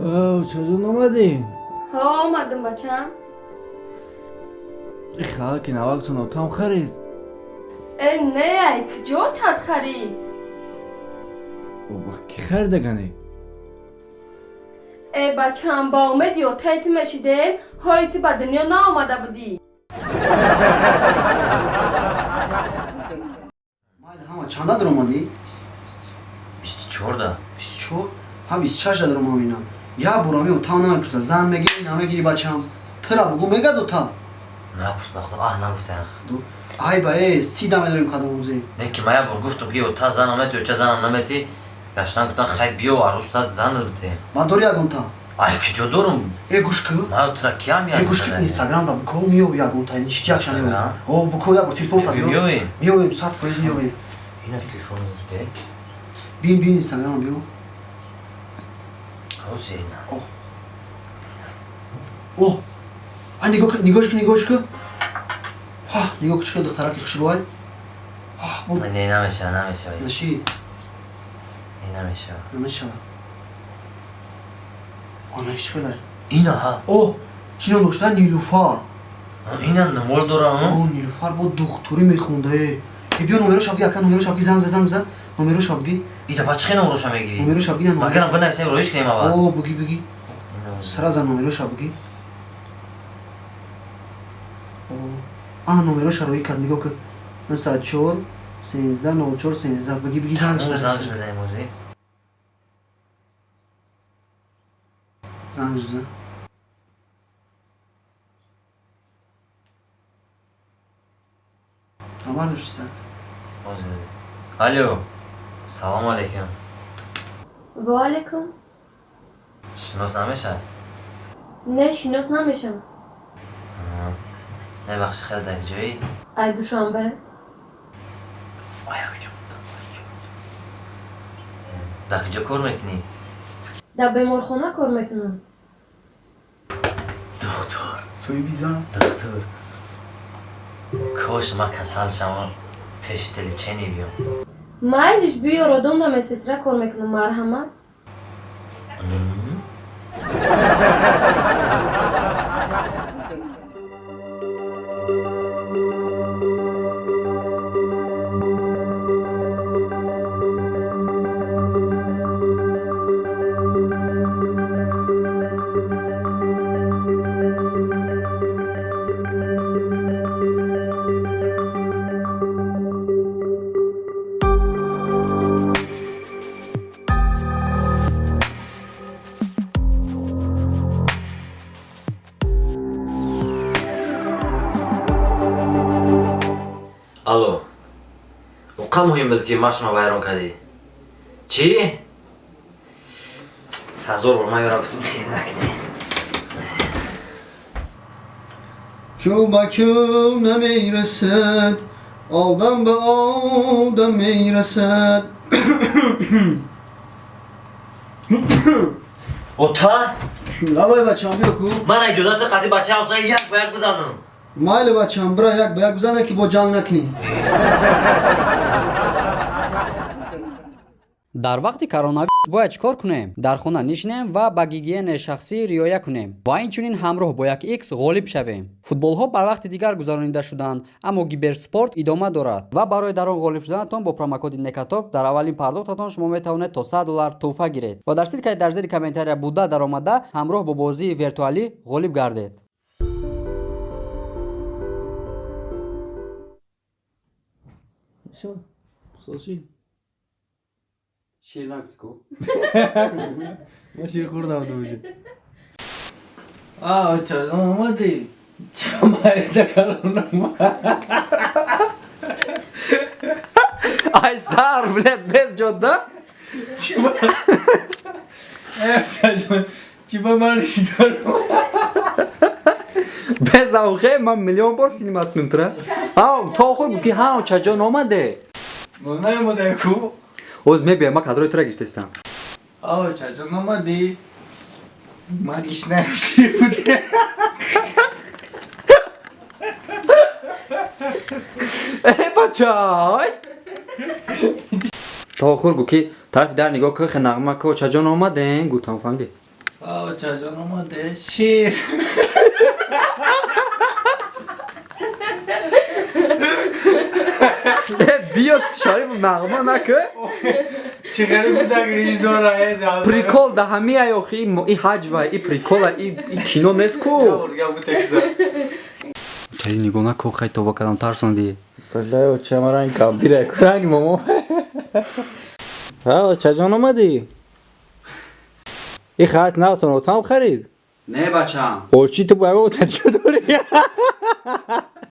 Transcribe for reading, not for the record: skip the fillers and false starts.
چجور اومدی؟ ها اومدم بچم. این خواهد که نواقتون اتام خرید نه ای کجا تد خرید؟ و با کی خریدگانی؟ بچم با اومدی و تایت مشیده هایتی به دنیا نا آمده بودی. مایل همه چنده در اومدی؟ 24 دا 24 ها 26 در اومدم اینا یا برامی و تا نمیپرسه زن میگیری نمیگیری بچم ترا بگو میگه دو تا نپوست بخدا نگفتن دو ای با ای 30 دمه داریم کدام روزی نه که مایا بر گفتم که تا زن آمد و چه زنم نمیتی گشتن گفتن خیلی بیا و عروس تا زن بده با داری یگون تا ای که جو دارم ای گوش که ما ترا کیا میاد ای گوش که اینستاگرام دا بکو میو یگون تا نشتی اصلا او بکو یا با تلفن تا میو ساعت فایز میو اینا تلفن به بین اینستاگرام بیو حسین اوه نگاش که ها نگاه که چقدر دخترها که خشلوهای نه نمیشه نشید نمیشه آنش چقدر اینا ها اوه چینا داشتن نیلوفر اینا نمول داره اوه نیلوفر با دکتری میخونده بیا نمرش بگی اکا نمرش بگی زنگ نمرش بگی اینا با چه نمرش میگیری نمرش بگی نه مگه نگو نفسه رویش کنیم اول اوه بگی سر زن نمرش بگی اوه نمرش روی کد نگاه که مثلا 4 13 94 13 بگی زنگش بزنیم موزی زنگش بزن خبر داشتن الو سلام علیکم و علیکم. شناس نمیشه نه شناس نمیشم. نه بخش خیلی در جایی ای دوشنبه در کجا کار میکنی؟ در بیمارخانه کار میکنم. دکتر سوی بیزن دکتر کاش ما کسل شما پیش تلی چینی بیام مایلش بیا رادم در مسیسره کار میکنم مرحمت. الو وقت مهم بود که ماشما ویران کردی چی؟ هزار بار من یارم گفتم خیلی نکنی کیو با کیو نمیرسد آدم به آدم میرسد و تا؟ لبای بچه هم بیا کو من اجازت قطعی بچه هم یک به یک بزنم مایل بچه هم برای یک به یک بزنه که با جنگ نکنی дар вақти коронавирус бояд чикор кунем? Дар хона нишинем ва ба гигиенаи шахсӣ риоя кунем ва инчунин ҳамроҳ бо 1x ғолиб шавем. Футболҳо бар вақти дигар гузаронида шуданд, аммо киберспорт идома дорад ва барои дар он ғолиб шуданатон бо промокоди Nekatop дар аввалин пардохтатон шумо метавонед то $100 тӯҳфа гиред ва дар силкаи дар зери комментария буда даромада ҳамроҳ бо бозии виртуалӣ ғолиб гардед. شیر نگفتی کو؟ ما شیر خوردم دوجه چجور اومدی؟ چه مایده کارونم ای سر بلد بس جدا چی با من ریش دارم؟ بس اوخه من میلیون بار سینمات کنتره تا خود بکی ها چجا آمده من نیومده کو؟ اوز میبیم ما کادروی ترا گرفتستم چجور اومدی؟ من ایش نمیشی بوده ای بچای تا آخر گو که طرف در نگاه که نغمه که چجان آمدن گوتم فهمیدی آه چجان اومده شیر بیا شاری نغمه نکه چقدر بودن ریش داره پریکول ده همه ایاخی ای حجوه ای پریکول ای کینو نیست کو Orga bu tekste. چری نگاه نکو خیلی تو بکرم ترسان دی Vallahi o çamaran kabire kurang momo. Ha o çacan olmadı. خط ناتون اتام خرید نه بچم قرچی تو باید اوتن چطوری